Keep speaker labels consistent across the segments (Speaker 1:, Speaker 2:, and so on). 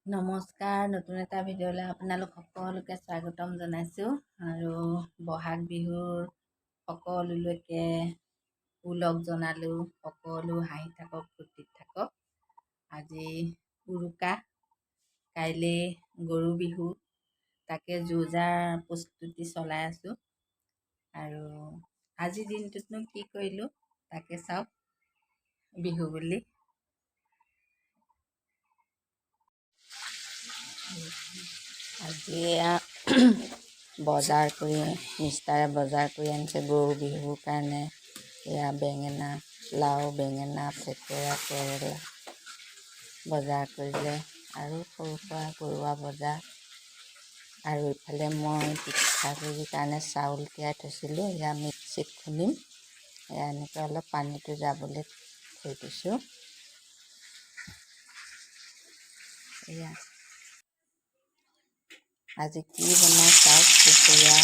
Speaker 1: নমস্কাৰ, নতুন এটা ভিডিঅ'লৈ আপোনালোক সকলোকে স্বাগতম জনাইছোঁ আৰু বহাগ বিহুৰ সকলোলৈকে ওলগ জনালোঁ। সকলো হাঁহি থাকক, ফূৰ্তিত থাকক। আজি উৰুকা, কাইলৈ গৰু বিহু, তাকে যো-জাৰ প্ৰস্তুতি চলাই আছোঁ। আৰু আজিৰ দিনটোতনো কি কৰিলোঁ তাকে চাওক। বিহু বুলি আজি বজাৰ কৰি মিষ্টাৰে বজাৰ কৰি আনিছে গৰু বিহুৰ কাৰণে। এয়া বেঙেনা, লাও, বেঙেনা, থেকেৰা, কেৰেলা বজাৰ কৰিলে আৰু সৰু সুৰা ঘৰুৱা বজাৰ। আৰু ইফালে মই পিঠাগুড়িৰ কাৰণে চাউল তিয়াই থৈছিলোঁ, এয়া মিক্সিত খুন্দিম। এয়া এনেকৈ অলপ পানীটো যাবলৈ থৈ দিছোঁ। এয়া আজি কি বনাই চাওক। দুপৰীয়া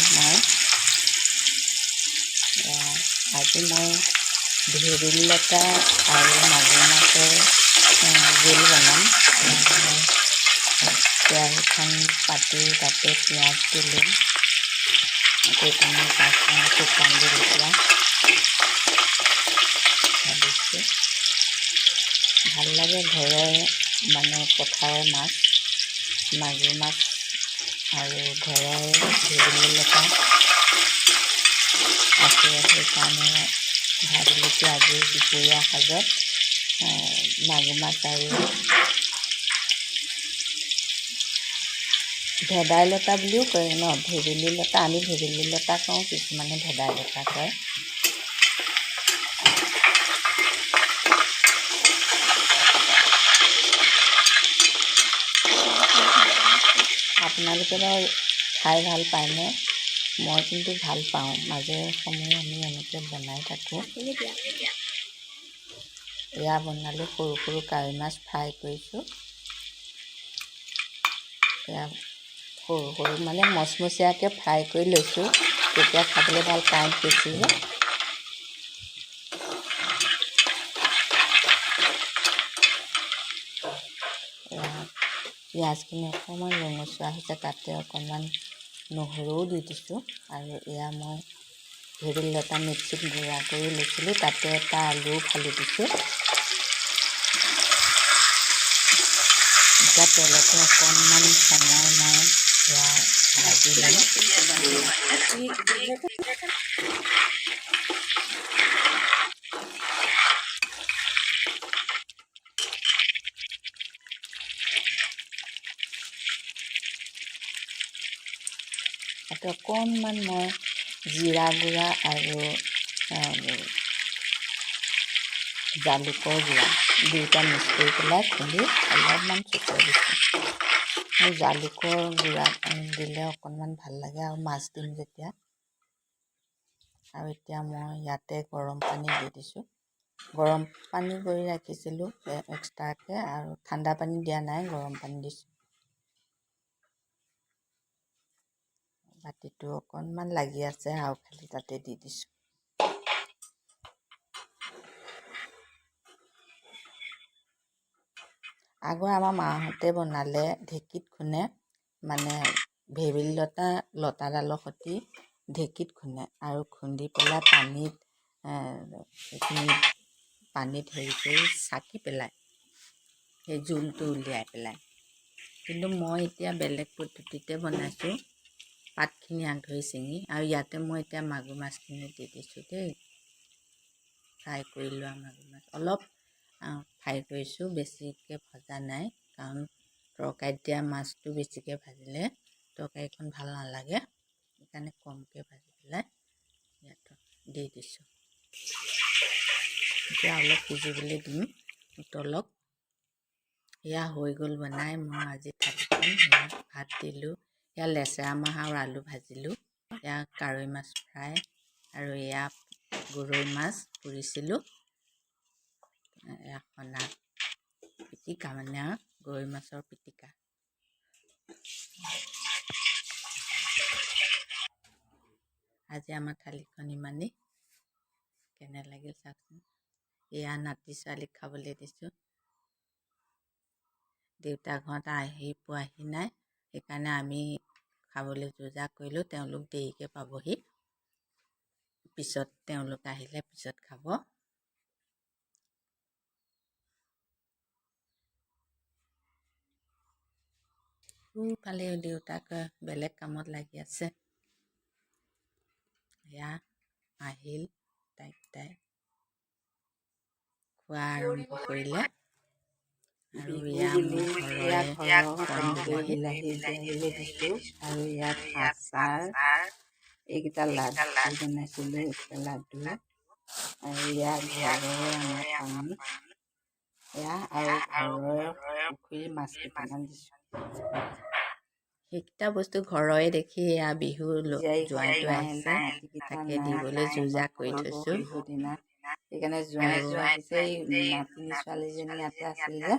Speaker 1: আজি মই ভেবেলী লতা আৰু মাগুৰ মাছৰ জোল বনাম। কেৰাহীখন পাতি তাতে পিঁয়াজ দিলোঁ, কেইটামান পাঁচফোৰণ, শুকান জলকীয়া ভাজিছোঁ। ভাল লাগে ঘৰৰ পথাৰৰ মাছ, মাগুৰ মাছ আৰু ঘৰৰ ভেবেলী লতা আছে, সেইকাৰণে ভাবিলোঁ কি আজি দুপৰীয়া সাজত মাগুৰ মাছ আৰু ভেদাইলতা বুলিও কয় ন, ভেবেলী লতা। আমি ভেবেলী লতা কওঁ, কিছুমানে ভেদাইলতা কয়। আপোনালোকে বাৰু খাই ভাল পায়নে? মই কিন্তু ভাল পাওঁ। মাজে সময়ে আমি এনেকৈ বনাই থাকোঁ। এয়া বনালোঁ, সৰু সৰু কাৱৈ মাছ ফ্ৰাই কৰিছোঁ। এয়া সৰু সৰু মচমচীয়াকৈ ফ্ৰাই কৰি লৈছোঁ, তেতিয়া খাবলৈ ভাল, কাঁইট বেছি যে। পিঁয়াজখিনি অকণমান ৰঙচুৱা হৈছে, তাতে অকণমান নহৰুও দি দিছোঁ। আৰু এয়া মই ভেবেলী লতা মিক্সিত গুড়া কৰি লৈছিলোঁ, তাতে এটা আলুও ফালি দিছোঁ। এতিয়া তেলতে অকণমান সময় মই এয়া ভাজি ল'ম। তাতে অকণমান মই জিৰা গুড়া আৰু জালুকৰ গুড়া দুয়োটা মিক্স কৰি পেলাই খুন্দি অলপমান ছটিয়াই দিছোঁ। আৰু জালুকৰ গুড়া দিলে অকণমান ভাল লাগে, আৰু মাছ দিম যেতিয়া। আৰু এতিয়া মই ইয়াতে গৰম পানী দি দিছোঁ। গৰম পানী কৰি ৰাখিছিলোঁ এক্সট্ৰাকৈ, আৰু ঠাণ্ডা পানী দিয়া নাই, গৰম পানী দিছোঁ। বাতিটো অকণমান লাগি আছে, আৰু খালি তাতে দি দিছোঁ। আগৰ আমাৰ মাহঁতে বনালে ঢেঁকীত খুন্দে, ভেবেলী লতাডালৰ সৈতে ঢেঁকীত খুন্দে, আৰু খুন্দি পেলাই পানীত হেৰি কৰি চাকি পেলাই সেই জোলটো উলিয়াই পেলাই। কিন্তু মই এতিয়া বেলেগ পদ্ধতিতে বনাইছোঁ, পাতখিনি আগ ধৰি ছিঙি। আৰু ইয়াতে মই এতিয়া মাগুৰ মাছখিনি দি দিছোঁ দেই, ফ্ৰাই কৰি লোৱা মাগুৰ মাছ। অলপ ফ্ৰাই কৰিছোঁ, বেছিকৈ ভজা নাই, কাৰণ তৰকাৰীত দিয়া মাছটো বেছিকৈ ভাজিলে তৰকাৰীখন ভাল নালাগে, সেইকাৰণে কমকৈ ভাজি পেলাই ইয়াত দি দিছোঁ। এতিয়া অলপ সিজিবলৈ দিম, উতলক। এয়া হৈ গ'ল বনাই। মই আজি থালিখন ভাত দিলোঁ, এয়া লেচেৰা মাহ আৰু আলু ভাজিলোঁ, এয়া কাৱৈ মাছ ফ্ৰাই, আৰু এয়া গৰৈ মাছ পুৰিছিলোঁ, এয়া সনা পিটিকা, গৰৈ মাছৰ পিটিকা। আজি আমাৰ থালিখন ইমানেই। কেনে লাগিল চাওকচোন। এয়া নাতি ছোৱালীক খাবলৈ দিছোঁ। দেউতা ঘৰত আহি পোৱাহি নাই, সেইকাৰণে আমি খাবলৈ যোজা কৰিলোঁ। তেওঁলোক দেৰিকৈ পাবহি, পিছত তেওঁলোক আহিলে পিছত খাব। সোঁফালে দেউতাক বেলেগ কামত লাগি আছে। এয়া আহিল, তাই খোৱা আৰম্ভ কৰিলে। আৰু এয়া মোৰ ঘৰৰে
Speaker 2: বিলাহী দিছোঁ আৰু ইয়াত আচাৰ, এইকেইটা লাডু বনাইছিলোঁ, এইকেইটা লাডু আৰু ইয়াত ঘৰৰে আমাৰ পানী, এয়া আৰু ঘৰৰে পুখুৰীৰ মাছ কেইটামান দিছোঁ।
Speaker 1: সেইকেইটা বস্তু ঘৰৰে দেখি এয়া বিহু জোঁৱাইটো আহিছে, তাকে দিবলৈ যোজা কৰি থৈছোঁ।
Speaker 2: বিহুৰ দিনা সেইকাৰণে জোঁৱাইটো আহিছে। এই নাতিনী ছোৱালীজনী ইয়াতে আছিল যে,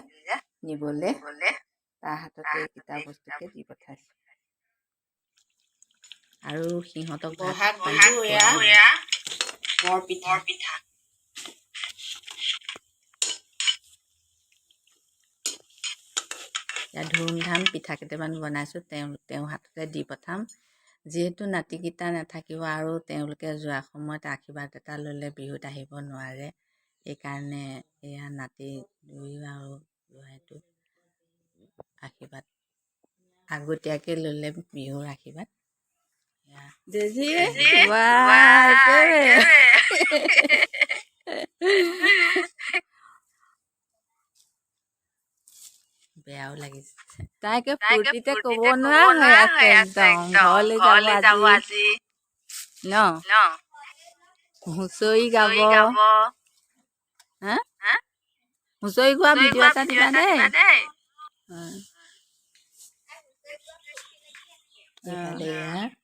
Speaker 2: নিবলৈ তাৰ হাততে এইকেইটা বস্তুকে দি পঠাইছোঁ।
Speaker 1: আৰু সিহঁতক
Speaker 2: বহাগ বিহু এয়া বৰপিঠা।
Speaker 1: ইয়াত ধুমধাম পিঠা কেইটামান বনাইছোঁ, তেওঁ হাততে দি পঠাম। যিহেতু নাতিকেইটা নাথাকিব আৰু তেওঁলোকে যোৱা সময়ত আশীৰ্বাদ এটা ল'লে বিহুত আহিব নোৱাৰে, সেইকাৰণে এয়া নাতি দুয়ো আৰু জোঁৱাইটো আশীৰ্বাদ আগতীয়াকৈ ল'লে বিহুৰ আশীৰ্বাদ। বেয়াও লাগিছে, তাইকে ফূৰ্তিতে ক'ব নোৱাৰা হৈ আছে একদম। ঘৰলৈ যাব আজি ন, হুঁচৰি গাব। হা, হুঁচৰি গোৱা ভিডিঅ' এটা দিবা দেই।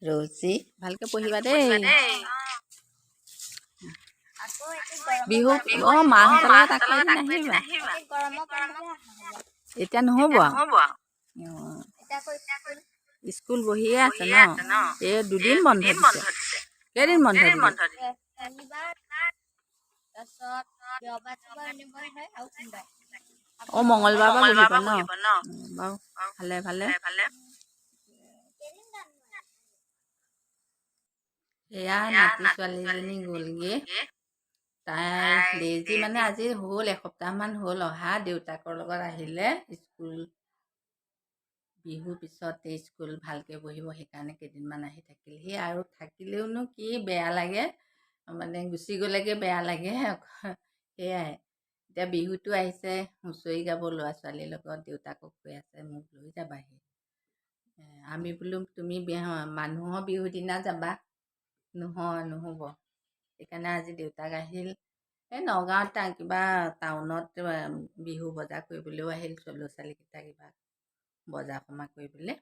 Speaker 1: ৰচি ভালকে পঢ়িবা দেই। বিহু মাহঁতৰ লগত আকৌ এদিন আহিবা। এতিয়া নহ'ব, স্কুল বহিয়ে আছে ন, এই 2 দিন বন্ধ দিছে। কেইদিন বন্ধ দিলে? মঙলবাৰৰ পৰা বহিব ন, বাৰু ভালে। এয়া নাতি ছোৱালীজনী গ'লগে। তাই ডেইজি মানে আজি হ'ল এসপ্তাহমান হ'ল অহা, দেউতাকৰ লগত আহিলে। স্কুল বিহুৰ পিছত স্কুল ভালকৈ বহিব, সেইকাৰণে কেইদিনমান আহি থাকিলহি। আৰু থাকিলেওনো কি বেয়া লাগে, মানে গুচি গ'লেগে বেয়া লাগে। সেয়াই, এতিয়া বিহুটো আহিছে, হুঁচৰি গাব ল'ৰা ছোৱালীৰ লগত, দেউতাকক কৈ আছে মোক লৈ যাবাহি। আমি বোলো তুমি মানুহৰ বিহুৰ দিনা যাবা, নহ'ব। সেইকাৰণে আজি দেউতাক আহিল। এই নগাঁৱত কিবা টাউনত বিহু বজাৰ কৰিবলৈও আহিল, ল'ৰা ছোৱালীকেইটা কিবা বজাৰ সমাৰ কৰিবলৈ,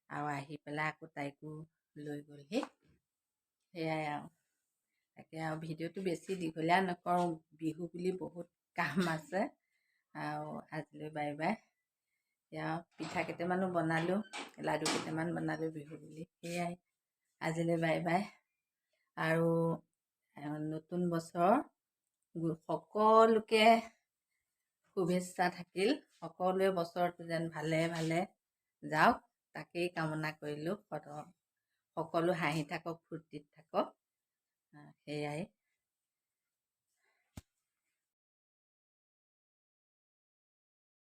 Speaker 1: আৰু আহি পেলাই আকৌ তাইকো লৈ গ'লহি। সেয়াই আৰু, তাকে আৰু ভিডিঅ'টো বেছি দীঘলীয়া নকৰোঁ, বিহু বুলি বহুত কাম আছে। আৰু আজিলৈ বাই বাই। এতিয়া পিঠা কেইটামানো বনালোঁ, লাডু কেইটামান বনালোঁ বিহু বুলি। সেয়াই, আজিলৈ বাই বাই। আৰু নতুন বছৰ সকলোকে শুভেচ্ছা থাকিল। সকলোৱে বছৰটো যেন ভালে যাওক, তাকেই কামনা কৰিলোঁ। সকলো হাঁহি থাকক, ফূৰ্তিত থাকক, সেয়াই।